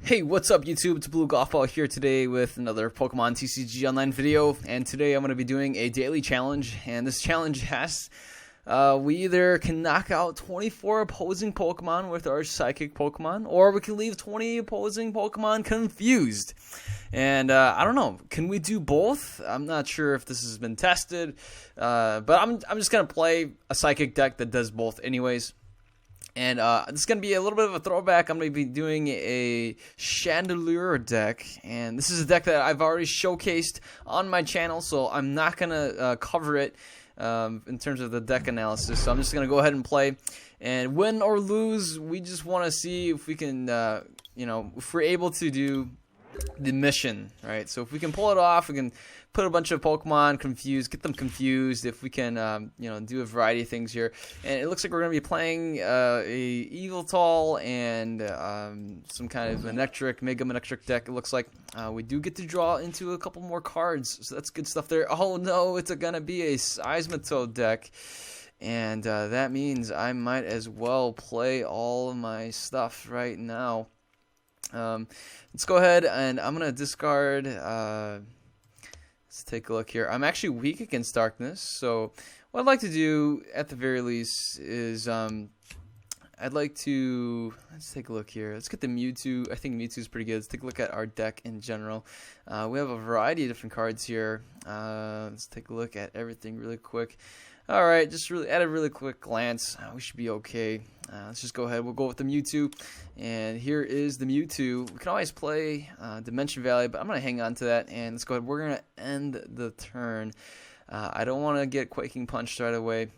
Hey, what's up YouTube? It's Blue Golf Ball here today with another Pokemon TCG Online video, and today I'm going to be doing a daily challenge, and this challenge has, we either can knock out 24 opposing Pokemon with our Psychic Pokemon, or we can leave 20 opposing Pokemon confused. And I don't know, can we do both? I'm not sure if this has been tested, but I'm just going to play a Psychic deck that does both anyways. And this is going to be a little bit of a throwback. I'm going to be doing a Chandelure deck. And this is a deck that I've already showcased on my channel, so I'm not going to cover it in terms of the deck analysis. So I'm just going to go ahead and play. And win or lose, we just want to see if we can, if we're able to do the mission, right? So if we can pull it off, we can put a bunch of Pokemon confused, get them confused. If we can, do a variety of things here, and it looks like we're going to be playing a Yveltal and some kind of Mega Manectric deck. It looks like we do get to draw into a couple more cards, so that's good stuff there. Oh no, it's going to be a Seismitoad deck. And that means I might as well play all of my stuff right now. Let's go ahead and I'm going to discard, let's take a look here. I'm actually weak against darkness, so what I'd like to do at the very least is, I'd like to, let's take a look here. Let's get the Mewtwo. I think Mewtwo is pretty good. Let's take a look at our deck in general. We have a variety of different cards here. Let's take a look at everything really quick. Alright, just really at a really quick glance, we should be okay. Let's just go ahead. We'll go with the Mewtwo. And here is the Mewtwo. We can always play Dimension Valley, but I'm going to hang on to that. And let's go ahead. We're going to end the turn. I don't want to get Quaking Punch right away,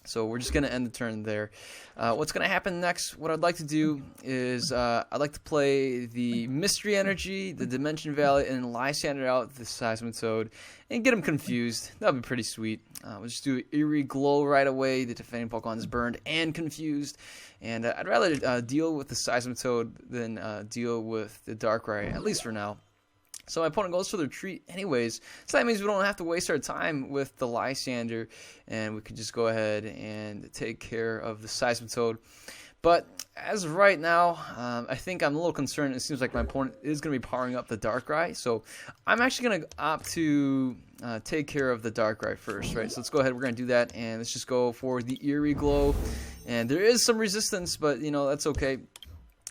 so we're just going to end the turn there. What's going to happen next, what I'd like to do is I'd like to play the Mystery Energy, the Dimension Valley, and Lysander out the Seismitoad and get them confused. That would be pretty sweet. We'll just do Eerie Glow right away. The defending Pokemon is burned and confused. And I'd rather deal with the Seismitoad than deal with the Darkrai, at least for now. So my opponent goes for the retreat anyways, so that means we don't have to waste our time with the Lysander, and we can just go ahead and take care of the Seismitoad. But as of right now, I think I'm a little concerned. It seems like my opponent is going to be powering up the Darkrai, so I'm actually going to opt to take care of the Darkrai first, right? So let's go ahead, we're going to do that, and let's just go for the Eerie Glow. And there is some resistance, but, that's okay.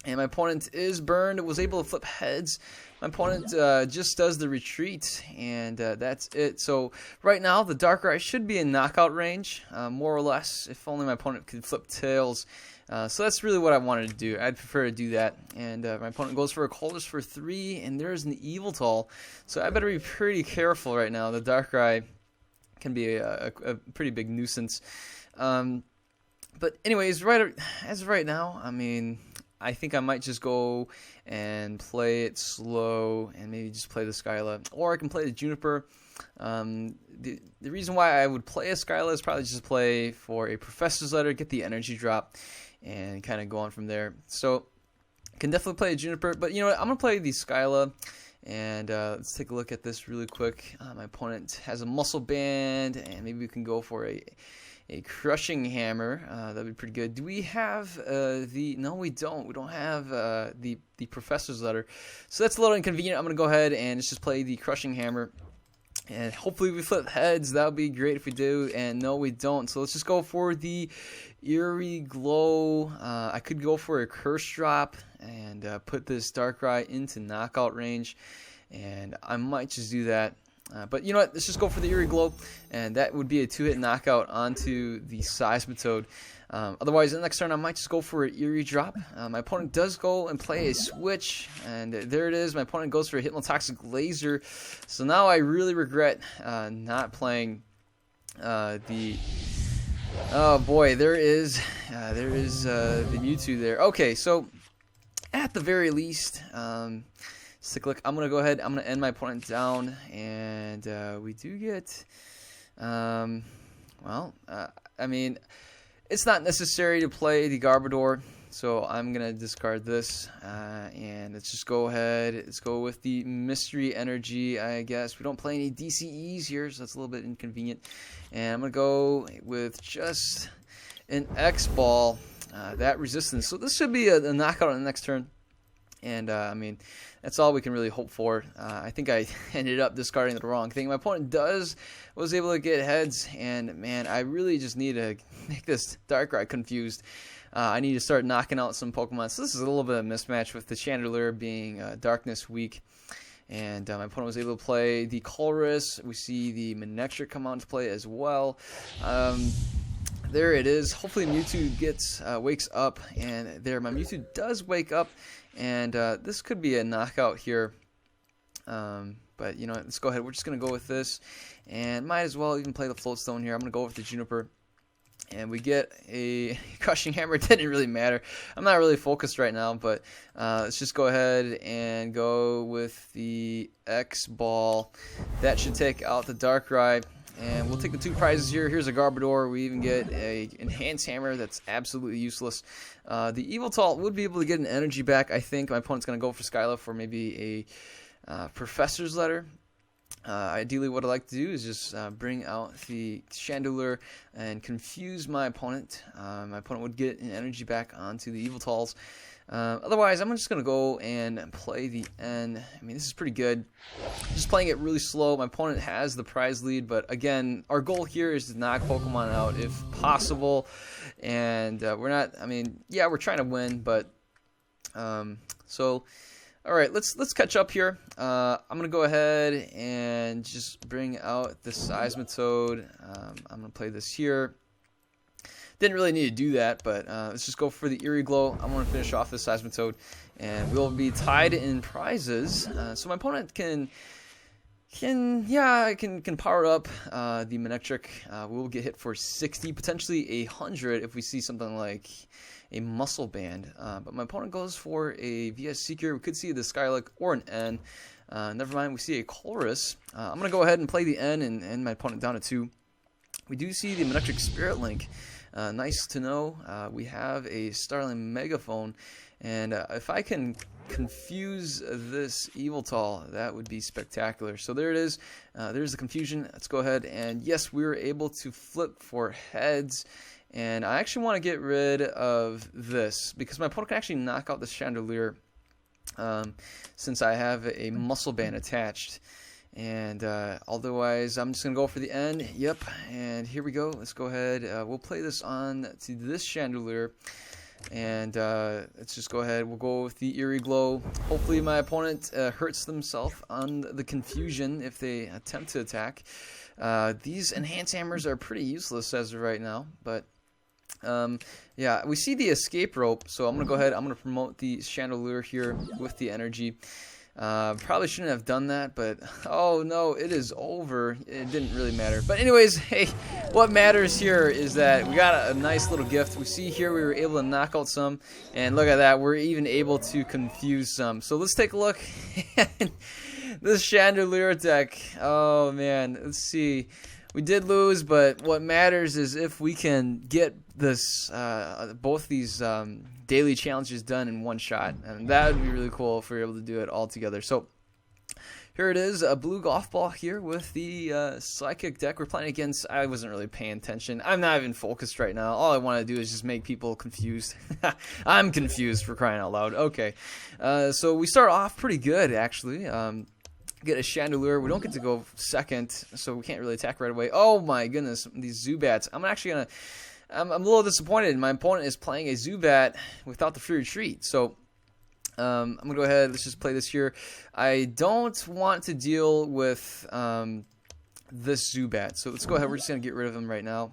And my opponent is burned, was able to flip heads. My opponent just does the retreat, and that's it. So right now, the Darkrai should be in knockout range, more or less, if only my opponent could flip tails. So that's really what I wanted to do. I'd prefer to do that. And my opponent goes for a Colress for 3, and there's an Yveltal. So I better be pretty careful right now. The Darkrai can be a pretty big nuisance. But anyways, as of right now, I think I might just go and play it slow and maybe just play the Skyla. Or I can play the Juniper. The reason why I would play a Skyla is probably just play for a Professor's Letter, get the energy drop, and kind of go on from there. So I can definitely play a Juniper. But you know what? I'm going to play the Skyla. And let's take a look at this really quick. My opponent has a Muscle Band, and maybe we can go for a Crushing Hammer. That'd be pretty good. Do we have no, we don't. We don't have the Professor's Letter. So that's a little inconvenient. I'm going to go ahead and just play the Crushing Hammer. And hopefully we flip heads. That would be great if we do. And no, we don't. So let's just go for the Eerie Glow. I could go for a Curse Drop and put this Darkrai into knockout range. And I might just do that. But you know what, let's just go for the Eerie Glow, and that would be a 2-hit knockout onto the Seismitoad. Otherwise, in the next turn, I might just go for an Eerie Drop. My opponent does go and play a Switch, and there it is. My opponent goes for a Hypnotoxic Laser. So now I really regret not playing the... Oh boy, there is the Mewtwo there. Okay, so at the very least... let's take a look. I'm going to go ahead. I'm going to end my opponent down. And we do get, it's not necessary to play the Garbodor. So I'm going to discard this. And let's just go ahead. Let's go with the Mystery Energy, I guess. We don't play any DCEs here, so that's a little bit inconvenient. And I'm going to go with just an X-Ball. That resistance. So this should be a knockout on the next turn. And, I mean, that's all we can really hope for. I think I ended up discarding the wrong thing. My opponent was able to get heads, and, man, I really just need to make this Darkrai confused. I need to start knocking out some Pokemon. So this is a little bit of a mismatch with the Chandelure being Darkness weak. And my opponent was able to play the Colress. We see the Manectric come out to play as well. There it is. Hopefully Mewtwo wakes up, and there my Mewtwo does wake up, and this could be a knockout here. But you know, let's go ahead. We're just gonna go with this, and might as well even play the Float Stone here. I'm gonna go with the Juniper, and we get a Crushing Hammer. It didn't really matter. I'm not really focused right now, but let's just go ahead and go with the X Ball. That should take out the Darkrai. And we'll take the 2 prizes here. Here's a Garbodor. We even get a Enhanced Hammer that's absolutely useless. The Yveltal would be able to get an energy back, I think. My opponent's going to go for Skyla for maybe a Professor's Letter. Ideally, what I'd like to do is just bring out the Chandelure and confuse my opponent. My opponent would get an energy back onto the Yveltals. Otherwise, I'm just going to go and play the N. I mean, this is pretty good. Just playing it really slow. My opponent has the prize lead, but again, our goal here is to knock Pokemon out if possible. And we're not, I mean, yeah, we're trying to win, but so... All right, let's catch up here. I'm gonna go ahead and just bring out the Seismitoad. I'm gonna play this here. Didn't really need to do that, but let's just go for the Eerie Glow. I want to finish off this Seismitoad, and we'll be tied in prizes. So my opponent can power up the Manectric. We'll get hit for 60, potentially 100 if we see something like a Muscle Band. But my opponent goes for a VS Seeker. We could see the Skylick or an N. Never mind, we see a Colress. I'm going to go ahead and play the N and my opponent down to 2. We do see the Manectric Spirit Link. Nice to know. We have a Starling Megaphone. And if I can confuse this Yveltal, that would be spectacular. So there it is. There's the confusion. Let's go ahead and yes, we were able to flip for heads. And I actually want to get rid of this because my opponent can actually knock out this Chandelure since I have a Muscle Band attached. And otherwise, I'm just going to go for the N. Yep, and here we go. Let's go ahead. We'll play this on to this Chandelure. And let's just go ahead. We'll go with the Eerie Glow. Hopefully my opponent hurts themselves on the confusion if they attempt to attack. These Enhanced Hammers are pretty useless as of right now, but yeah, we see the Escape Rope, so I'm going to go ahead. I'm going to promote the Chandelure here with the energy. Probably shouldn't have done that, but oh no, it is over. It didn't really matter. But anyways, hey, what matters here is that we got a nice little gift. We see here we were able to knock out some, and look at that, we're even able to confuse some. So let's take a look. This Chandelure deck, oh man, let's see. We did lose, but what matters is if we can get this, both these daily challenges done in one shot, and that would be really cool if we were able to do it all together. So here it is, a blue golf ball here with the Psychic deck. We're playing against, I wasn't really paying attention. I'm not even focused right now. All I want to do is just make people confused. I'm confused, for crying out loud. Okay, so we start off pretty good, actually. Get a Chandelure. We don't get to go second, so we can't really attack right away. Oh my goodness, these Zubats. I'm a little disappointed. My opponent is playing a Zubat without the free retreat. So I'm gonna go ahead. Let's just play this here. I don't want to deal with this Zubat, so let's go ahead. We're just gonna get rid of him right now.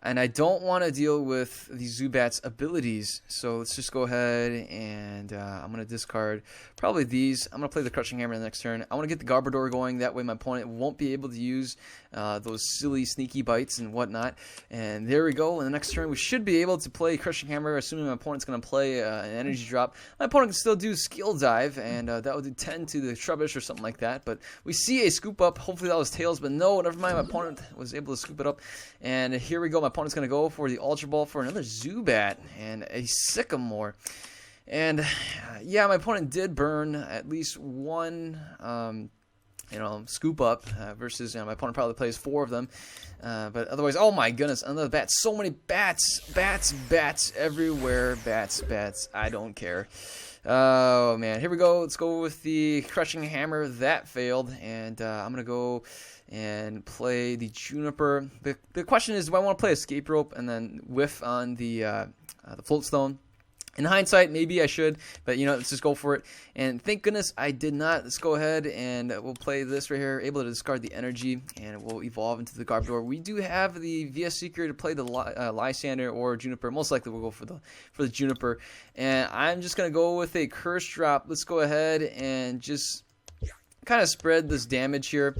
And I don't want to deal with the Zubat's abilities, so let's just go ahead and I'm going to discard probably these. I'm going to play the Crushing Hammer the next turn. I want to get the Garbodor going, that way my opponent won't be able to use those silly sneaky bites and whatnot. And there we go. In the next turn, we should be able to play Crushing Hammer, assuming my opponent's going to play an energy drop. My opponent can still do Skill Dive, and that would do 10 to the Trubbish or something like that. But we see a Scoop Up. Hopefully that was Tails, but no, never mind. My opponent was able to scoop it up. And here we go. My opponent's going to go for the Ultra Ball for another Zubat and a Sycamore. And yeah, my opponent did burn at least one scoop up versus my opponent probably plays 4 of them. But otherwise, oh my goodness, another bat. So many bats everywhere. Bats. I don't care. Oh man, here we go. Let's go with the crushing hammer. That failed, and I'm gonna go and play the juniper. The question is, do I want to play escape rope and then whiff on the float stone? In hindsight, maybe I should, but let's just go for it. And thank goodness I did not. Let's go ahead and we'll play this right here. Able to discard the energy, and we'll evolve into the Garbodor. We do have the VS Seeker to play the Lysander or Juniper. Most likely we'll go for the Juniper. And I'm just gonna go with a Curse Drop. Let's go ahead and just kind of spread this damage here.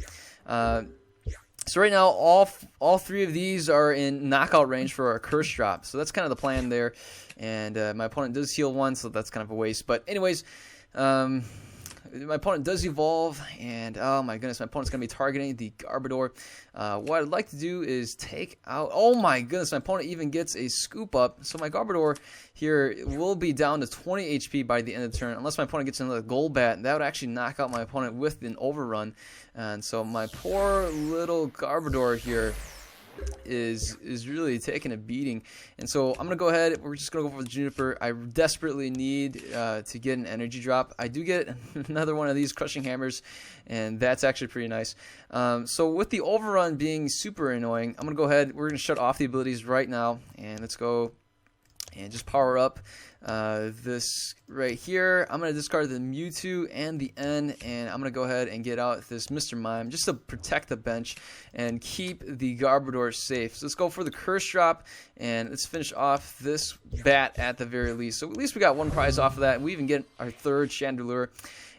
So right now, all 3 of these are in knockout range for our Curse Drop. So that's kind of the plan there. And my opponent does heal 1, so that's kind of a waste. But anyways, my opponent does evolve, and oh my goodness, my opponent's going to be targeting the Garbodor. What I'd like to do is take out, oh my goodness, my opponent even gets a scoop up. So my Garbodor here will be down to 20 HP by the end of the turn, unless my opponent gets another Golbat. That would actually knock out my opponent with an overrun. And so my poor little Garbodor here is really taking a beating. And so I'm gonna go ahead, we're just gonna go for the Juniper. I desperately need to get an energy drop. I do get another one of these crushing hammers, and that's actually pretty nice. So with the overrun being super annoying, I'm gonna go ahead, we're gonna shut off the abilities right now, and let's go and just power up this right here. I'm going to discard the Mewtwo and the N, and I'm going to go ahead and get out this Mr. Mime just to protect the bench and keep the Garbodor safe. So let's go for the Curse Drop, and let's finish off this bat at the very least. So at least we got 1 prize off of that, and we even get our 3rd Chandelure.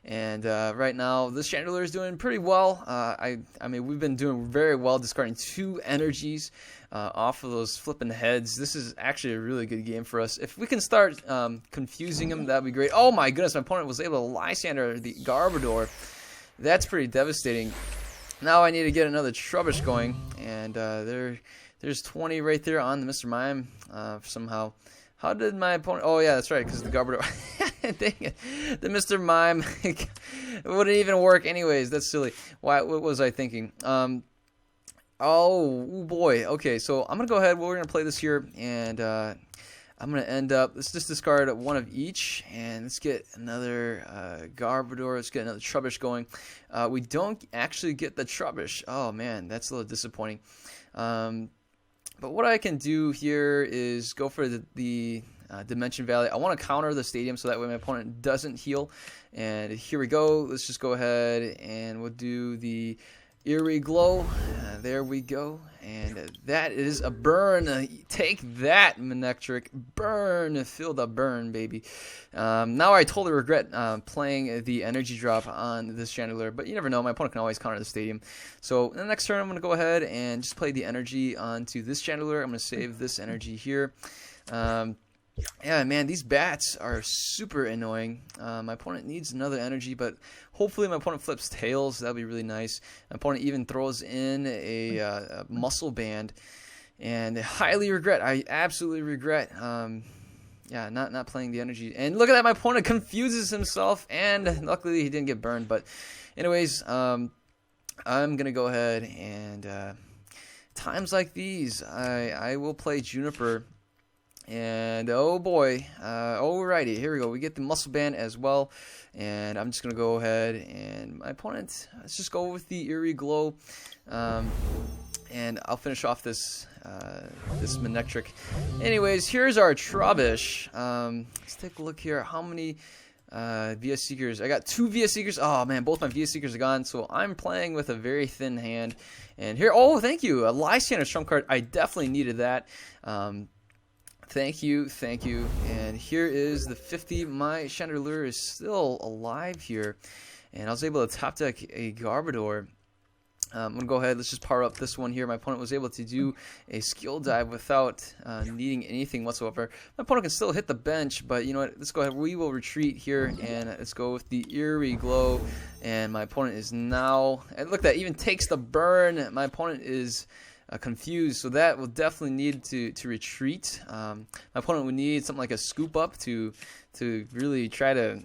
And right now, this Chandelure is doing pretty well. I mean, we've been doing very well, discarding 2 energies off of those flipping heads. This is actually a really good game for us. If we can start confusing them, that'd be great. Oh my goodness, my opponent was able to Lysander the Garbodor. That's pretty devastating. Now I need to get another Trubbish going, and there's 20 right there on the Mr. Mime somehow. How did my opponent... Oh, yeah, that's right, because the Garbodor... Dang it. The Mr. Mime wouldn't even work anyways. That's silly. What was I thinking? Oh, boy. Okay, so I'm going to go ahead. We're going to play this here, and I'm going to end up... Let's just discard 1 of each, and let's get another Garbodor. Let's get another Trubbish going. We don't actually get the Trubbish. Oh, man, that's a little disappointing. But what I can do here is go for the Dimension Valley. I want to counter the stadium so that way my opponent doesn't heal. And here we go. Let's just go ahead and we'll do the Eerie Glow. There we go. And that is a burn. Take that, Manectric. Burn. Feel the burn, baby. Now I totally regret playing the energy drop on this Chandelure, but you never know. My opponent can always counter the stadium. So in the next turn, I'm going to go ahead and just play the energy onto this Chandelure. I'm going to save this energy here. Yeah, man, these bats are super annoying. My opponent needs another energy, but hopefully my opponent flips tails. That would be really nice. My opponent even throws in a muscle band, and I highly regret. I absolutely regret. Yeah, not playing the energy. And look at that, my opponent confuses himself, and luckily he didn't get burned. But anyways, I'm gonna go ahead and times like these, I will play Juniper. And oh boy, alrighty, here we go. We get the muscle band as well, and I'm just gonna go ahead and my opponent. Let's just go with the Eerie Glow, and I'll finish off this this Manectric. Anyways, here's our Trubbish. Let's take a look here. How many VS Seekers? I got 2 VS Seekers. Oh man, both my VS Seekers are gone, so I'm playing with a very thin hand. And here, oh, thank you, a Lysander trump card. I definitely needed that. Thank you. And here is the 50. My Chandelure is still alive here, and I was able to top deck a Garbodor. I'm going to go ahead, let's just power up this one here. My opponent was able to do a skill dive without needing anything whatsoever. My opponent can still hit the bench, but you know what, let's go ahead. We will retreat here, and let's go with the Eerie Glow. And my opponent is now, and look, that even takes the burn. My opponent is confused, so that will definitely need to retreat. My opponent would need something like a scoop up to really try to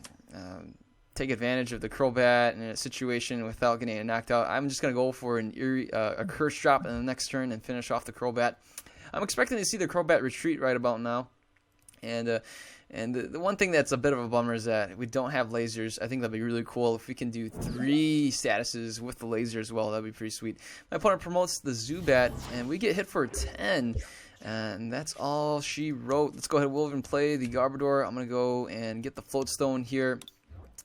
take advantage of the Crobat in a situation without getting knocked out, I'm just going to go for a Curse Drop in the next turn and finish off the Crobat. I'm expecting to see the Crobat retreat right about now. And the one thing that's a bit of a bummer is that we don't have lasers. I think that'd be really cool if we can do 3 statuses with the laser as well. That'd be pretty sweet. My opponent promotes the Zubat, and we get hit for 10. And that's all she wrote. Let's go ahead, we'll even play the Garbodor. I'm going to go and get the Float Stone here.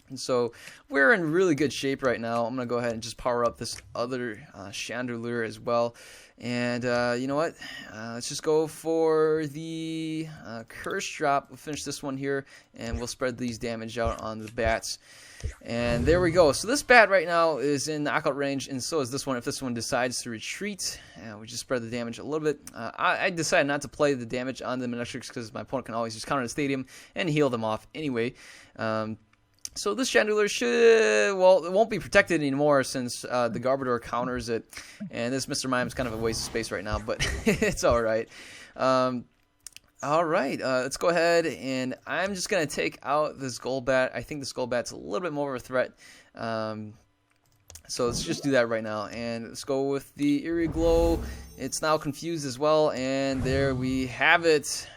And so we're in really good shape right now. I'm going to go ahead and just power up this other Chandelure as well. And you know what? Let's just go for the Curse Drop. We'll finish this one here, and we'll spread these damage out on the bats. And there we go. So this bat right now is in knockout range, and so is this one. If this one decides to retreat, we just spread the damage a little bit. I decided not to play the damage on the Manectrics because my opponent can always just counter the stadium and heal them off anyway. So this Chandelure should, well, it won't be protected anymore since the Garbodor counters it. And this Mr. Mime is kind of a waste of space right now, but it's all right. Alright, let's go ahead, and I'm just going to take out this Golbat. I think this Golbat's a little bit more of a threat. So let's just do that right now. And let's go with the Iriglow. It's now confused as well, and there we have it.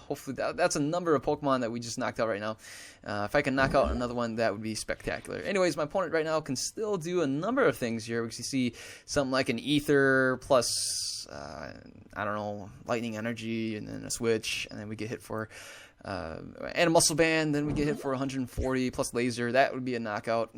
Hopefully that's a number of Pokemon that we just knocked out right now. If I can knock out another one, that would be spectacular. Anyways, my opponent right now can still do a number of things here. We can see something like an Ether plus, I don't know, Lightning Energy, and then a Switch, and then we get hit for and a Muscle Band, then we get hit for 140 plus Laser. That would be a knockout.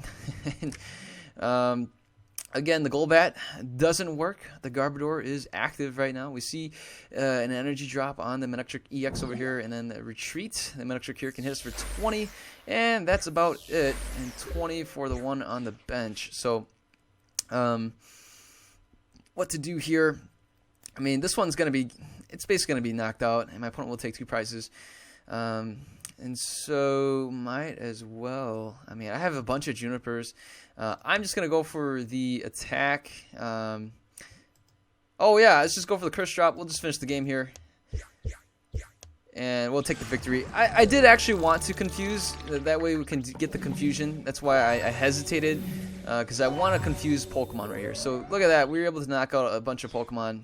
Again, the Golbat doesn't work. The Garbodor is active right now. We see an energy drop on the Manectric EX over here, and then the retreat. The Manectric here can hit us for 20, and that's about it. And 20 for the one on the bench. So, what to do here? I mean, this one's going to be, it's basically going to be knocked out, and my opponent will take 2 prizes. And so, might as well. I mean, I have a bunch of Junipers. I'm just going to go for the attack. Oh, yeah, let's just go for the Curse Drop. We'll just finish the game here. And we'll take the victory. I did actually want to confuse. That way we can get the confusion. That's why I hesitated. Because I want to confuse Pokemon right here. So, look at that. We were able to knock out a bunch of Pokemon.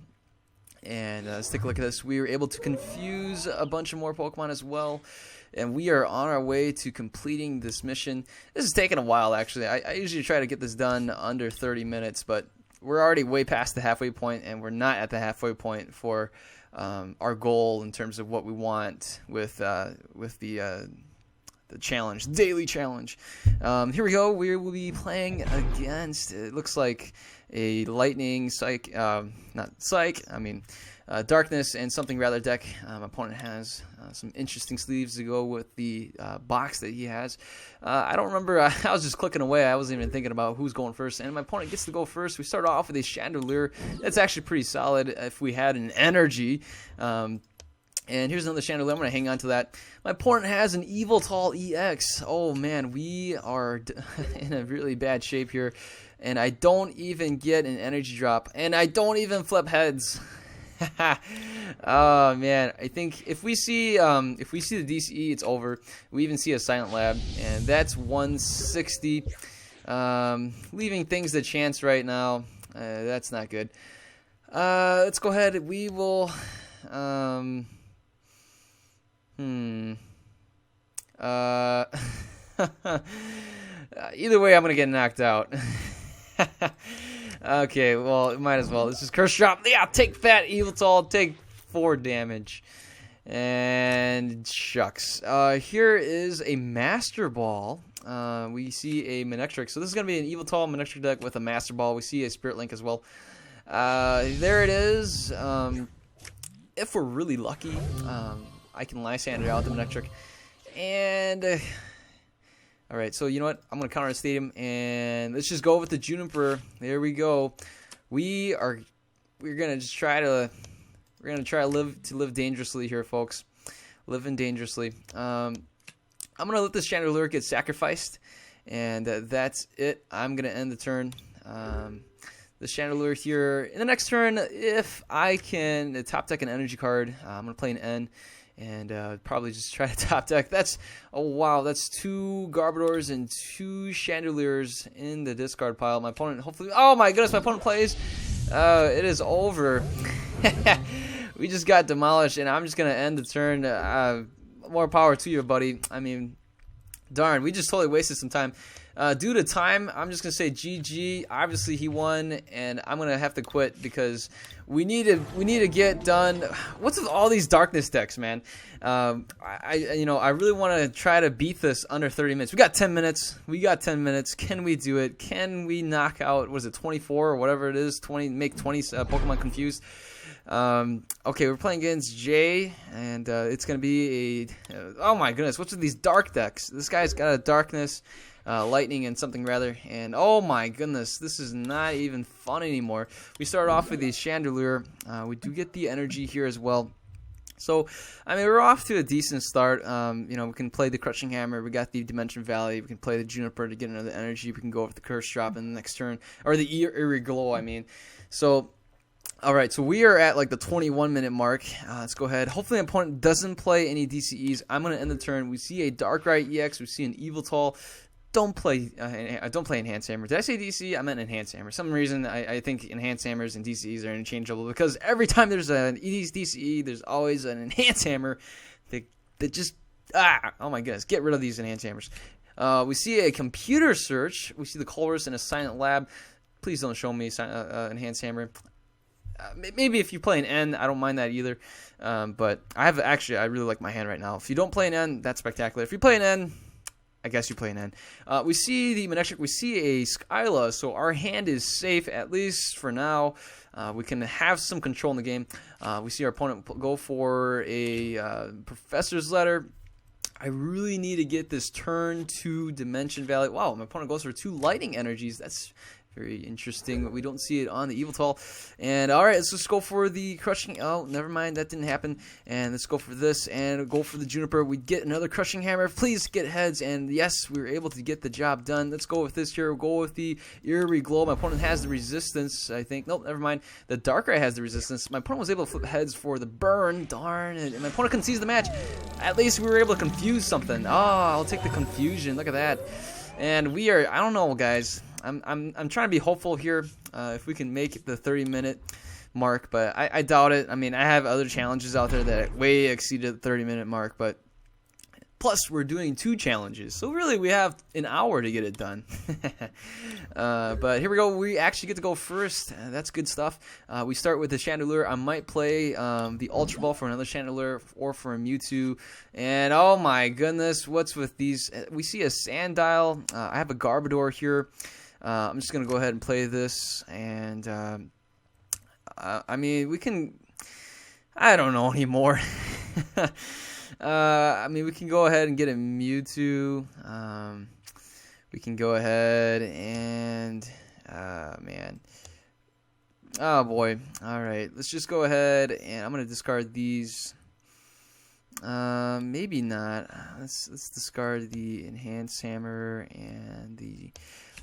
And let's take a look at this. We were able to confuse a bunch of more Pokemon as well. And we are on our way to completing this mission. This is taking a while, actually. I usually try to get this done under 30 minutes, but we're already way past the halfway point, and we're not at the halfway point for our goal in terms of what we want with the challenge, the daily challenge. Here we go. We will be playing against, it looks like a Lightning, Psych, not Psych, I mean Darkness and something rather deck. My opponent has some interesting sleeves to go with the box that he has. I don't remember, I was just clicking away. I wasn't even thinking about who's going first. And my opponent gets to go first. We start off with a Chandelure. That's actually pretty solid if we had an energy. And here's another Chandelure. I'm going to hang on to that. My opponent has an Yveltal EX. Oh, man, we are in a really bad shape here. And I don't even get an energy drop. And I don't even flip heads. Oh, man. I think if we see the DCE, it's over. We even see a Silent Lab. And that's 160. Leaving things to chance right now. That's not good. Let's go ahead. We will... Either way, I'm gonna get knocked out. Okay, well, might as well. This is Curse Drop. Yeah, take that, Yveltal. Take 4 damage. And shucks. Here is a Master Ball. We see a Manectric. So this is gonna be an Yveltal Manectric deck with a Master Ball. We see a Spirit Link as well. There it is. If we're really lucky, I can Lysander out the Manectric. And alright, so you know what? I'm gonna counter the stadium, and let's just go with the Juniper. There we go. We're gonna just try to live dangerously here, folks. Living dangerously. I'm gonna let this Chandelure get sacrificed, and that's it. I'm gonna end the turn. The Chandelure here in the next turn, if I can top deck an energy card, I'm gonna play an N, and probably just try to top deck. That's, oh wow, that's 2 Garbodors and 2 Chandelures in the discard pile. My opponent, hopefully, oh my goodness, my opponent plays. It is over. We just got demolished, and I'm just gonna end the turn. More power to you, buddy. I mean, darn, we just totally wasted some time. Due to time, I'm just gonna say GG. Obviously, he won, and I'm gonna have to quit because we need to get done. What's with all these darkness decks, man? I really want to try to beat this under 30 minutes. We got 10 minutes. Can we do it? Can we knock out, what is it, 24 or whatever it is? 20, make 20 Pokemon confused. Okay, we're playing against Jay, and it's gonna be a. Oh my goodness, what's with these dark decks? This guy's got a darkness. Lightning and something rather, and oh my goodness, this is not even fun anymore. We start off with the Chandelure. We do get the energy here as well. So, I mean, we're off to a decent start. We can play the Crushing Hammer. We got the Dimension Valley. We can play the Juniper to get another energy. We can go with the Curse Drop in the next turn, or the Eerie Glow, I mean. So, alright, so we are at like the 21-minute mark. Let's go ahead. Hopefully my opponent doesn't play any DCEs. I'm going to end the turn. We see a Darkrai EX. We see an Yveltal. Don't play Enhanced Hammer. Did I say DC? I meant Enhanced Hammer. For some reason, I think Enhanced Hammers and DCEs are interchangeable because every time there's an DCE, there's always an Enhanced Hammer that just, oh my goodness, get rid of these Enhanced Hammers. We see a Computer Search. We see the Colress in a Silent Lab. Please don't show me Enhanced Hammer. Maybe if you play an N, I don't mind that either. But I really like my hand right now. If you don't play an N, that's spectacular. If you play an N, I guess you play an N. We see the Manectric. We see a Skyla, so our hand is safe, at least for now. We can have some control in the game. We see our opponent go for a Professor's Letter. I really need to get this turn to Dimension Valley. Wow, my opponent goes for 2 Lightning Energies. That's very interesting. We don't see it on the Yveltal. And all right, let's just go for the Crushing. Oh, never mind, that didn't happen. And let's go for this and go for the Juniper. We get another Crushing Hammer. Please get heads. And yes, we were able to get the job done. Let's go with this here. We'll go with the Eerie Glow. My opponent has the resistance, I think. Nope, never mind. The Darkrai has the resistance. My opponent was able to flip heads for the burn. Darn it. And my opponent concedes the match. At least we were able to confuse something. Oh, I'll take the confusion. Look at that. And we are, I don't know, guys. I'm trying to be hopeful here if we can make the 30-minute mark, but I doubt it. I mean, I have other challenges out there that way exceeded the 30-minute mark, but plus we're doing 2 challenges, so really we have an hour to get it done. But here we go. We actually get to go first. That's good stuff. We start with the Chandelure. I might play the Ultra Ball for another Chandelure or for a Mewtwo. And oh my goodness, what's with these? We see a Sandile. I have a Garbodor here. I'm just going to go ahead and play this, and I mean, we can, I don't know anymore. I mean, we can go ahead and get a Mewtwo. We can go ahead and, man. Oh, boy. All right, let's just go ahead, and I'm going to discard these. Maybe not. Let's discard the Enhanced Hammer and the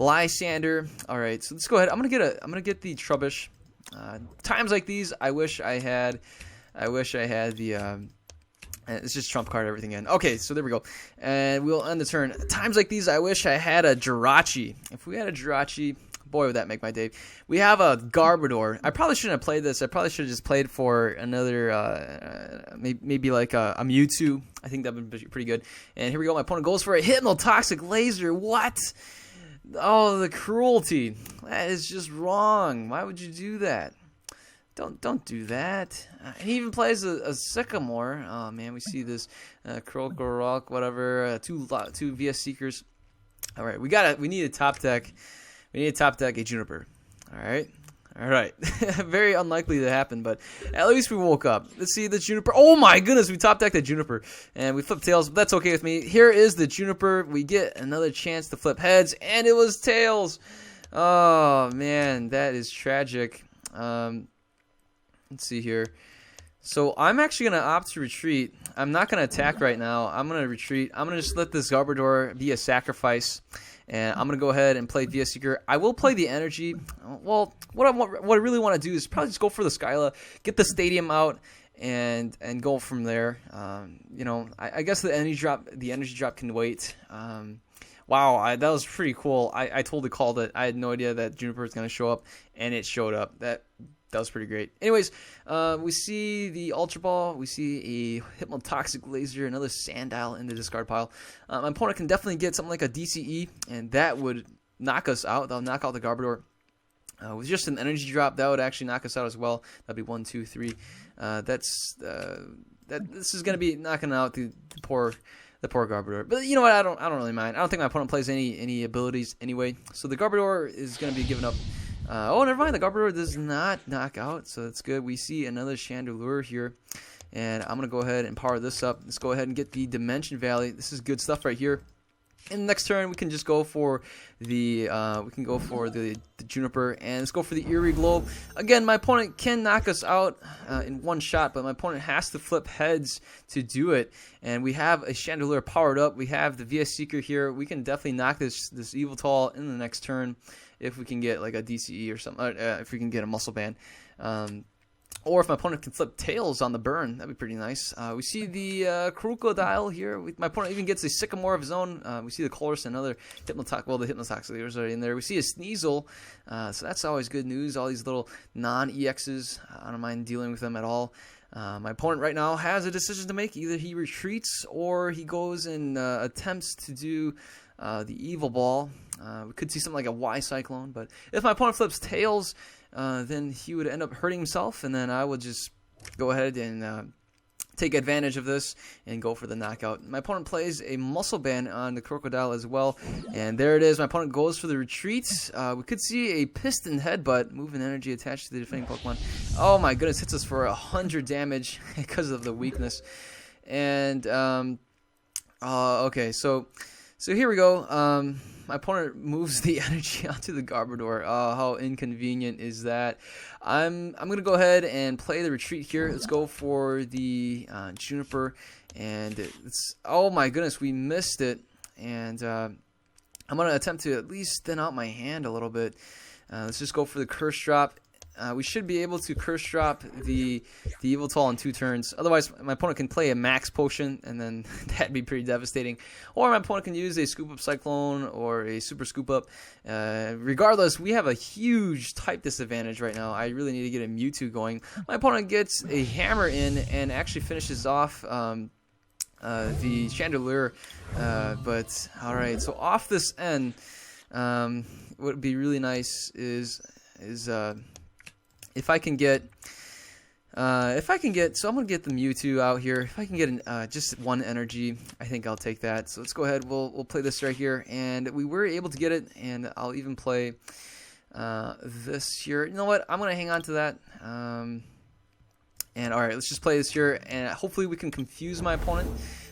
Lysander. All right, so let's go ahead. I'm gonna get the Trubbish. Times like these, I wish I had the. It's just trump card everything in. Okay, so there we go, and we'll end the turn. Times like these, I wish I had a Jirachi. If we had a Jirachi, boy, would that make my day. We have a Garbodor. I probably shouldn't have played this. I probably should have just played for another, maybe like a Mewtwo. I think that would be pretty good. And here we go. My opponent goes for a Hypnotoxic Laser. What? Oh, the cruelty. That is just wrong. Why would you do that? Don't do that. He even plays a Sycamore. Oh, man, we see this Krokorok, whatever. Two VS Seekers. All right, we need a top deck. We need to top deck a Juniper. All right. Very unlikely to happen, but at least we woke up. Let's see the Juniper. Oh my goodness, we top decked the Juniper, and we flipped tails, but that's okay with me. Here is the Juniper. We get another chance to flip heads, and it was tails. Oh man, that is tragic. Let's see here. So I'm actually going to opt to retreat. I'm not going to attack right now. I'm going to retreat. I'm going to just let this Garbodor be a sacrifice. And I'm going to go ahead and play VS Seeker. I will play the energy. Well, what I really want to do is probably just go for the Skyla, get the Stadium out, and go from there. You know, I guess the energy drop can wait. Wow, that was pretty cool. I totally called it. I had no idea that Juniper was going to show up, and it showed up. That was pretty great. Anyways, we see the Ultra Ball. We see a Hypnotoxic Laser, another Sandile in the discard pile. My opponent can definitely get something like a DCE, and that would knock us out. That'll knock out the Garbodor. With just an energy drop, that would actually knock us out as well. That'd be 1, 2, 3. This is going to be knocking out the poor Garbodor. But you know what? I don't really mind. I don't think my opponent plays any abilities anyway. So the Garbodor is going to be given up. Oh, never mind. The Garbodor does not knock out, so that's good. We see another Chandelure here, and I'm going to go ahead and power this up. Let's go ahead and get the Dimension Valley. This is good stuff right here. In the next turn, we can just go for the Juniper, and let's go for the Eerie Glow. Again, my opponent can knock us out in one shot, but my opponent has to flip heads to do it. And we have a Chandelure powered up. We have the VS Seeker here. We can definitely knock this Yveltal in the next turn if we can get like a DCE or something. If we can get a Muscle Band. Or if my opponent can flip Tails on the burn, that'd be pretty nice. We see the Crocodile here. My opponent even gets a Sycamore of his own. We see the Colress and another Hypnotoxic. Well, the Hypnotoxic is already in there. We see a Sneasel, so that's always good news. All these little non-EXs, I don't mind dealing with them at all. My opponent right now has a decision to make. Either he retreats or he goes and attempts to do the Evil Ball. We could see something like a Y-Cyclone, but if my opponent flips Tails, then he would end up hurting himself, and then I would just go ahead and take advantage of this and go for the knockout. My opponent plays a Muscle Band on the Crocodile as well, and there it is. My opponent goes for the retreat. We could see a Piston Headbutt, moving energy attached to the defending Pokemon. Oh my goodness, hits us for 100 damage because of the weakness. And okay, so here we go. My opponent moves the energy onto the Garbodor. How inconvenient is that? I'm gonna go ahead and play the retreat here. Let's go for the Juniper, and oh my goodness, we missed it. And I'm gonna attempt to at least thin out my hand a little bit. Let's just go for the Curse Drop. We should be able to Curse Drop the Yveltal in 2 turns. Otherwise, my opponent can play a Max Potion, and then that'd be pretty devastating. Or my opponent can use a Scoop Up Cyclone or a Super Scoop Up. Regardless, we have a huge type disadvantage right now. I really need to get a Mewtwo going. My opponent gets a Hammer in and actually finishes off the Chandelure. But alright, so off this end, what would be really nice is if I can get, so I'm gonna get the Mewtwo out here. If I can get just 1 energy, I think I'll take that. So let's go ahead. We'll play this right here, and we were able to get it. And I'll even play this here. You know what? I'm gonna hang on to that. And all right, let's just play this here, and hopefully we can confuse my opponent.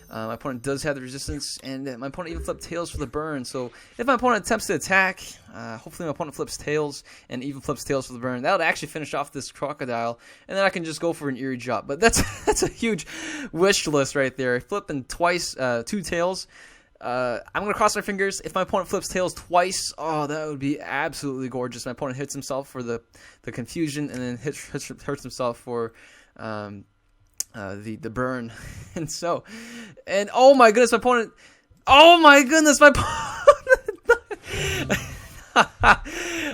My opponent does have the resistance, and my opponent even flipped Tails for the burn. So if my opponent attempts to attack, hopefully my opponent flips Tails and even flips Tails for the burn. That would actually finish off this Crocodile, and then I can just go for an Eerie Drop. But that's a huge wish list right there. Flipping twice, 2 Tails. I'm going to cross my fingers. If my opponent flips Tails twice, oh, that would be absolutely gorgeous. My opponent hits himself for the confusion, and then hurts himself for the burn. And oh my goodness, my opponent,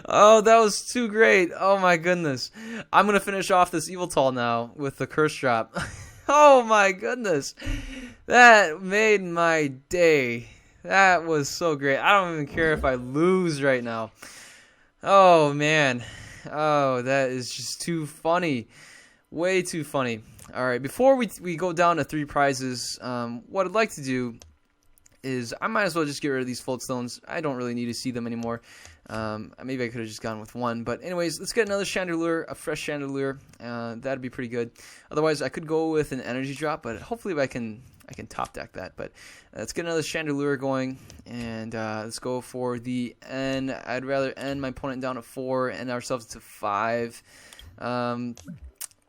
oh, that was too great. Oh my goodness, I'm gonna finish off this Yveltal now with the Curse Drop. Oh my goodness, that made my day. That was so great. I don't even care if I lose right now. Oh man, oh, that is just too funny, way too funny. All right, before we go down to 3 prizes, what I'd like to do is I might as well just get rid of these Floatstones. I don't really need to see them anymore. Maybe I could have just gone with 1. But anyways, let's get another Chandelure, a fresh Chandelure. That'd be pretty good. Otherwise, I could go with an energy drop, but hopefully I can top deck that. But let's get another Chandelure going, and let's go for the N. I'd rather end my opponent down to 4 and ourselves to 5.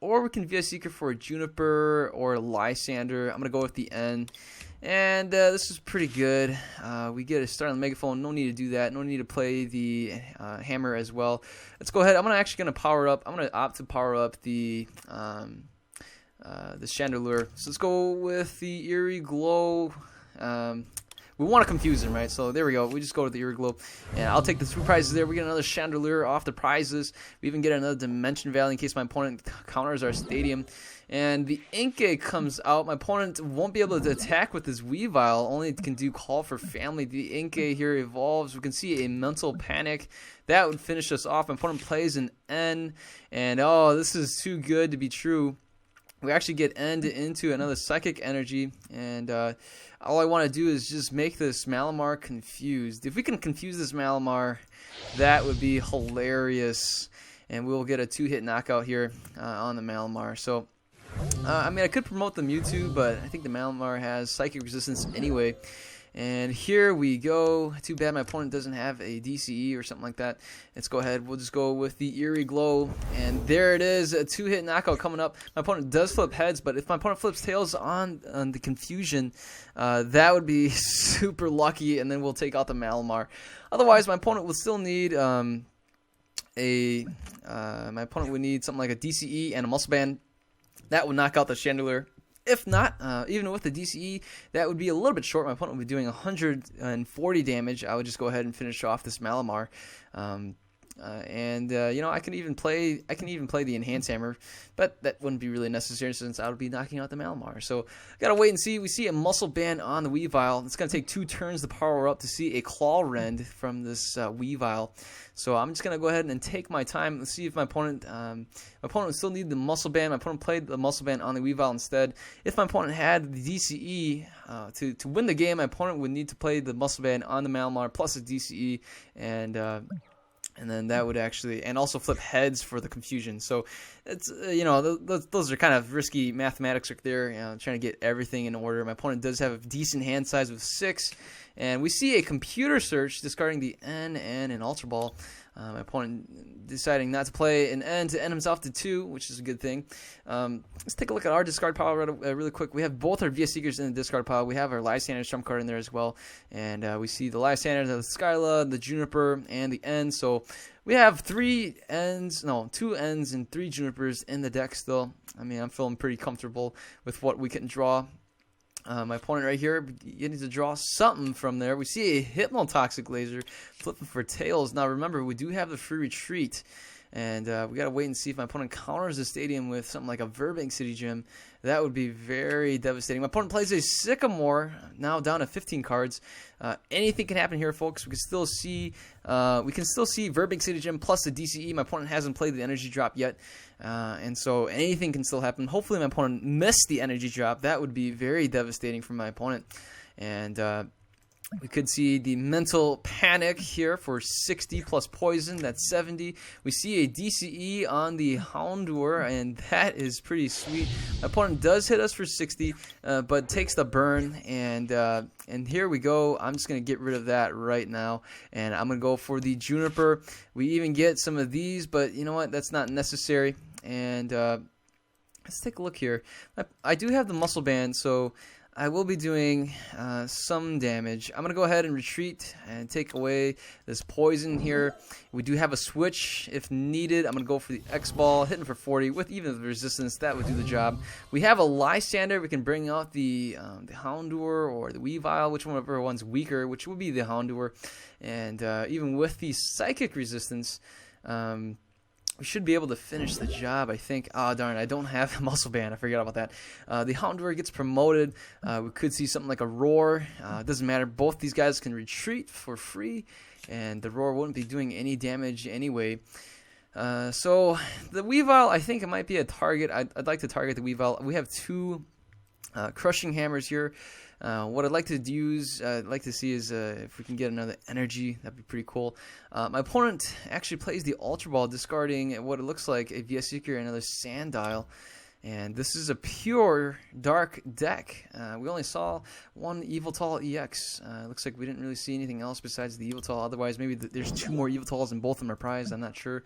Or we can VS Seeker for a Juniper or a Lysander. I'm going to go with the N. And this is pretty good. We get a start on the Megaphone. No need to do that. No need to play the Hammer as well. Let's go ahead. I'm actually going to power up. I'm going to opt to power up the this Chandelure. So let's go with the Eerie Glow. We want to confuse him, right? So there we go. We just go to the Eerie Glow. And I'll take the 2 prizes there. We get another Chandelure off the prizes. We even get another Dimension Valley in case my opponent counters our Stadium. And the Inkay comes out. My opponent won't be able to attack with his Weavile. Only it can do Call for Family. The Inkay here evolves. We can see a Mental Panic. That would finish us off. My opponent plays an N. And oh, this is too good to be true. We actually get End into another Psychic Energy, and all I want to do is just make this Malamar confused. If we can confuse this Malamar, that would be hilarious, and we'll get a 2-hit knockout here on the Malamar. So, I mean, I could promote the Mewtwo, but I think the Malamar has Psychic Resistance anyway. And here we go. Too bad my opponent doesn't have a DCE or something like that. Let's go ahead. We'll just go with the Eerie Glow. And there it is. A 2-hit knockout coming up. My opponent does flip heads, but if my opponent flips tails on the Confusion, that would be super lucky, and then we'll take out the Malamar. Otherwise, my opponent will still need my opponent would need something like a DCE and a Muscle Band. That would knock out the Chandelure. If not, even with the DCE, that would be a little bit short. My opponent would be doing 140 damage. I would just go ahead and finish off this Malamar. You know, I can even play the Enhance Hammer, but that wouldn't be really necessary since I would be knocking out the Malamar. So gotta wait and see. We see a Muscle Band on the Weavile. It's gonna take 2 turns to power up to see a Claw Rend from this Weavile. So I'm just gonna go ahead and take my time. Let's see if my opponent would still need the Muscle Band. My opponent played the Muscle Band on the Weavile instead. If my opponent had the DCE to win the game, my opponent would need to play the Muscle Band on the Malamar plus a DCE, and then that would actually, and also flip heads for the Confusion. So it's, you know, those are kind of risky mathematics right there, trying to get everything in order. My opponent does have a decent hand size with 6, and we see a Computer Search discarding the N and an Ultra Ball. My opponent deciding not to play an N to end himself to 2, which is a good thing. Let's take a look at our discard pile really quick. We have both our VS Seekers in the discard pile. We have our Lysander trump card in there as well. And we see the Lysander, the Skyla, the Juniper, and the N. So we have 2 Ns and 3 Junipers in the deck still. I mean, I'm feeling pretty comfortable with what we can draw. My opponent right here, you need to draw something from there. We see a Hypnotoxic Laser flipping for tails. Now remember, we do have the free retreat, and we got to wait and see if my opponent counters the Stadium with something like a Verbank City Gym. That would be very devastating. My opponent plays a Sycamore, now down to 15 cards. Anything can happen here, folks. We can still see Verbank City Gym plus the DCE. My opponent hasn't played the energy drop yet, and so anything can still happen. Hopefully, my opponent missed the energy drop. That would be very devastating for my opponent, and we could see the Mental Panic here for 60 plus Poison. That's 70. We see a DCE on the Houndour, and that is pretty sweet. My opponent does hit us for 60, but takes the burn, and here we go. I'm just going to get rid of that right now, and I'm going to go for the Juniper. We even get some of these, but you know what? That's not necessary. And let's take a look here. I do have the Muscle Band, so I will be doing some damage. I'm going to go ahead and retreat and take away this poison here. We do have a switch if needed. I'm going to go for the X-Ball, hitting for 40 with even the resistance. That would do the job. We have a Lysander. We can bring out the Houndour or the Weavile, whichever one's weaker, which would be the Houndour. And even with the Psychic Resistance, we should be able to finish the job, I think. Oh, darn, I don't have a Muscle Band. I forgot about that. The Houndour gets promoted. We could see something like a Roar. It doesn't matter. Both these guys can retreat for free, and the Roar wouldn't be doing any damage anyway. So the Weavile, I think it might be a target. I'd like to target the Weavile. We have 2 Crushing Hammers here. What I'd like to see is if we can get another energy. That'd be pretty cool. My opponent actually plays the Ultra Ball, discarding what it looks like a VS Seeker and another Sandile. And this is a pure dark deck. We only saw 1 Yveltal EX. Looks like we didn't really see anything else besides the Yveltal. Otherwise, maybe there's 2 more Yveltals and both of them are prized. I'm not sure.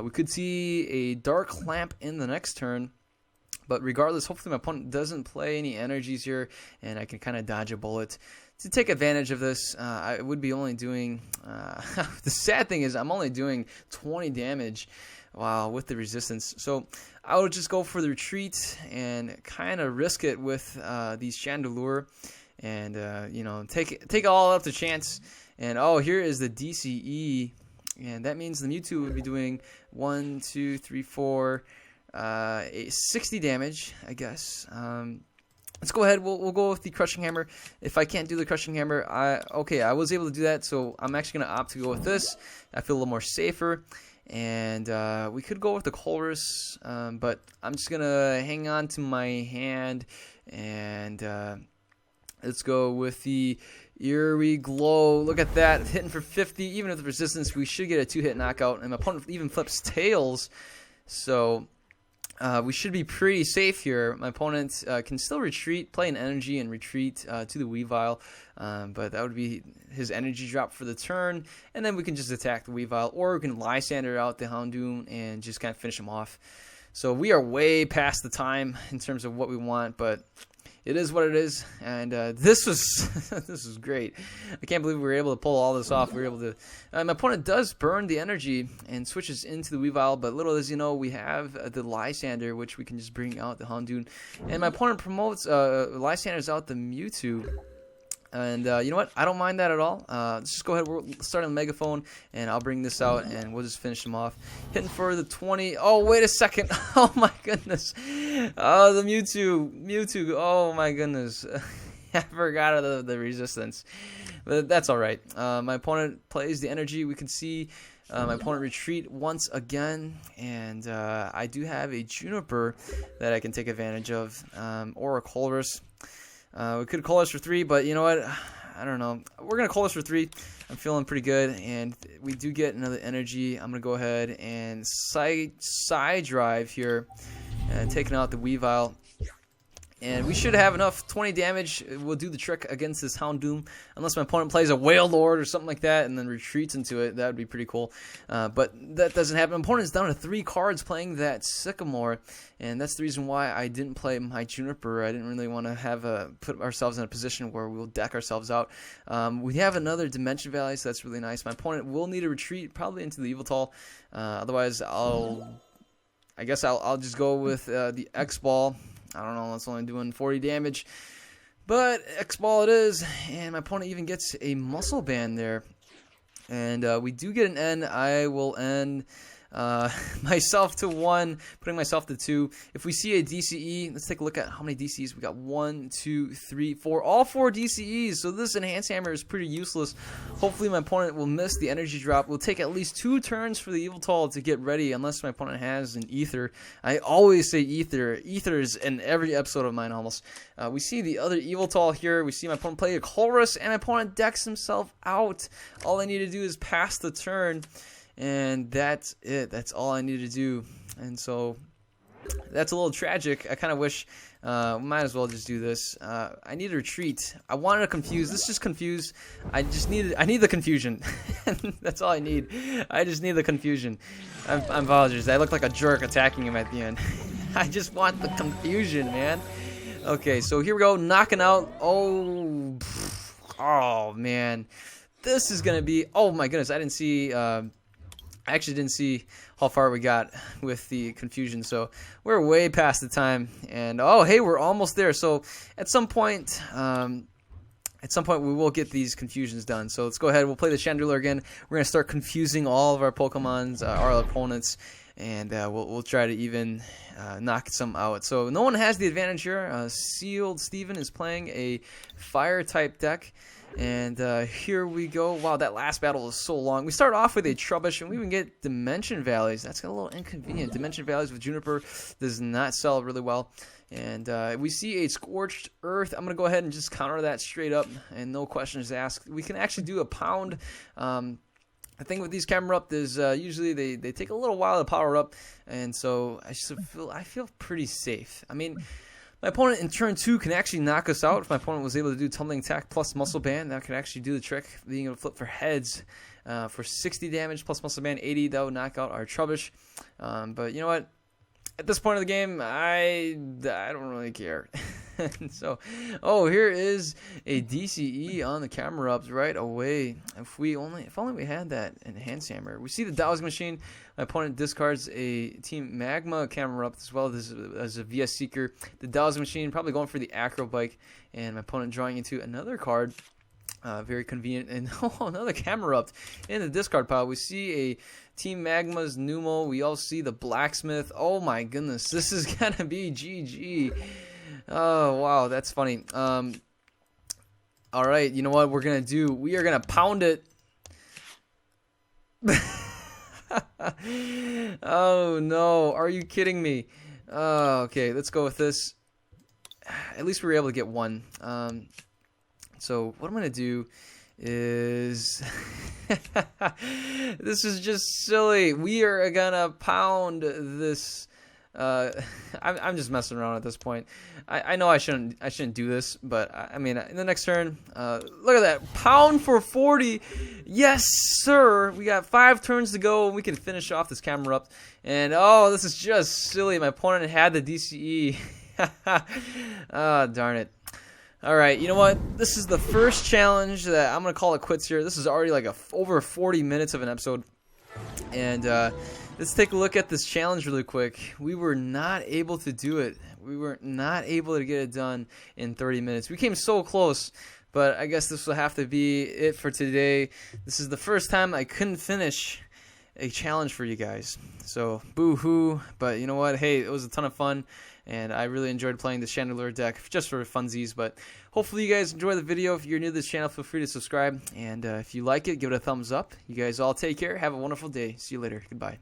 We could see a Dark Lamp in the next turn. But regardless, hopefully my opponent doesn't play any energies here, and I can kind of dodge a bullet. To take advantage of this, I would be only doing... the sad thing is I'm only doing 20 damage. wow, with the resistance. So I would just go for the retreat and kind of risk it with these Chandelure, and take it all up to chance. And oh, here is the DCE, and that means the Mewtwo would be doing 1, 2, 3, 4, 60 damage, I guess. Let's go ahead. We'll go with the Crushing Hammer. If I can't do the Crushing Hammer, I was able to do that, so I'm actually gonna opt to go with this. I feel a little more safer, and we could go with the Colress, but I'm just gonna hang on to my hand, and let's go with the Eerie Glow. Look at that, hitting for 50. Even with the resistance, we should get a 2-hit knockout, and my opponent even flips Tails, so we should be pretty safe here. My opponent can still retreat, play an energy, and retreat to the Weavile, but that would be his energy drop for the turn, and then we can just attack the Weavile, or we can Lysander out the Houndoom and just kind of finish him off. So we are way past the time in terms of what we want, but it is what it is, and this was this was great. I can't believe we were able to pull all this off. We were able to. My opponent does burn the energy and switches into the Weavile, but little as you know, we have the Lysander, which we can just bring out the Houndoom, and my opponent promotes Lysander's out the Mewtwo. And you know what? I don't mind that at all. Let's just go ahead. We'll start on the Megaphone, and I'll bring this out, and we'll just finish him off. Hitting for the 20. Oh, wait a second. Oh, my goodness. Oh, the Mewtwo. Oh, my goodness. I forgot of the resistance. But that's all right. My opponent plays the energy. We can see my opponent retreat once again, and I do have a Juniper that I can take advantage of, or a Colress. We could call us for 3, but you know what? I don't know. We're going to call us for 3. I'm feeling pretty good, and we do get another energy. I'm going to go ahead and side drive here, and taking out the Weavile. And we should have enough 20 damage. We'll do the trick against this Houndoom, unless my opponent plays a Whale Lord or something like that and then retreats into it. That would be pretty cool. But that doesn't happen. My opponent's down to 3 cards playing that Sycamore, and that's the reason why I didn't play my Juniper. I didn't really want to have put ourselves in a position where we'll deck ourselves out. We have another Dimension Valley, so that's really nice. My opponent will need a retreat, probably into the Yveltal. Otherwise, I guess I'll just go with the X-Ball. I don't know, it's only doing 40 damage, but X-Ball it is, and my opponent even gets a Muscle Band there, and we do get an N. I will end myself to 1, putting myself to 2. If we see a DCE, let's take a look at how many DCEs we got. 1, 2, 3, 4, all 4 DCEs. So this Enhance Hammer is pretty useless. Hopefully my opponent will miss the energy drop. We'll take at least 2 turns for the Yveltal to get ready, unless my opponent has an Ether. I always say Ether. Ether is in every episode of mine almost. We see the other Yveltal here. We see my opponent play a Colress, and my opponent decks himself out. All I need to do is pass the turn, and that's it. That's all I need to do. And so that's a little tragic. I kind of wish might as well just do this. I need a retreat. I wanted to confuse. Let's just confuse. I need the confusion. That's all I need. I just need the confusion. I apologize. I look like a jerk attacking him at the end. I just want the confusion, man. Okay, so here we go. Knocking out. Oh man. This is gonna be. Oh my goodness. I didn't see. I actually didn't see how far we got with the confusion, so we're way past the time. And oh, hey, we're almost there. So at some point we will get these confusions done. So let's go ahead. We'll play the Chandelure again. We're gonna start confusing all of our Pokemons, our opponents, and we'll try to even knock some out. So no one has the advantage here. Sealed Steven is playing a Fire type deck. And here we go. Wow, that last battle was so long. We start off with a Trubbish, and we even get Dimension Valleys. That's a little inconvenient. Dimension Valleys with Juniper does not sell really well. And we see a Scorched Earth. I'm going to go ahead and just counter that straight up, and no questions asked. We can actually do a Pound. The thing with these camera up is usually they take a little while to power up, and so I feel pretty safe. I mean, my opponent in turn 2 can actually knock us out. If my opponent was able to do Tumbling Attack plus Muscle Band, that could actually do the trick, being able to flip for heads for 60 damage plus Muscle Band 80. That would knock out our Trubbish. But you know what? At this point of the game, I don't really care. And so, oh, here is a DCE on the camera ups right away. If only we had that enhanced hammer. We see the dowsing machine. My opponent discards a Team Magma camera up as well as a VS Seeker. The dowsing machine probably going for the Acro Bike, and my opponent drawing into another card. Very convenient. And another camera up in the discard pile. We see a Team Magma's Numo. We all see the Blacksmith. Oh my goodness, this is gonna be GG. Oh wow, that's funny. All right, you know what we're gonna do? We are gonna pound it. Oh no, are you kidding me? Okay, let's go with this. At least we were able to get one. So what I'm gonna do is this is just silly. We are gonna pound this. I'm just messing around at this point. I know I shouldn't do this, but I mean in the next turn, look at that, pound for 40. Yes sir, we got 5 turns to go and we can finish off this camera up. And oh, this is just silly. My opponent had the DCE. Ah, darn it. Alright, you know what? This is the first challenge that I'm going to call it quits here. This is already like over 40 minutes of an episode. And let's take a look at this challenge really quick. We were not able to do it. We were not able to get it done in 30 minutes. We came so close, but I guess this will have to be it for today. This is the first time I couldn't finish a challenge for you guys. So, boo-hoo. But you know what? Hey, it was a ton of fun. And I really enjoyed playing the Chandelure deck just for funsies. But hopefully you guys enjoy the video. If you're new to this channel, feel free to subscribe. And if you like it, give it a thumbs up. You guys all take care. Have a wonderful day. See you later. Goodbye.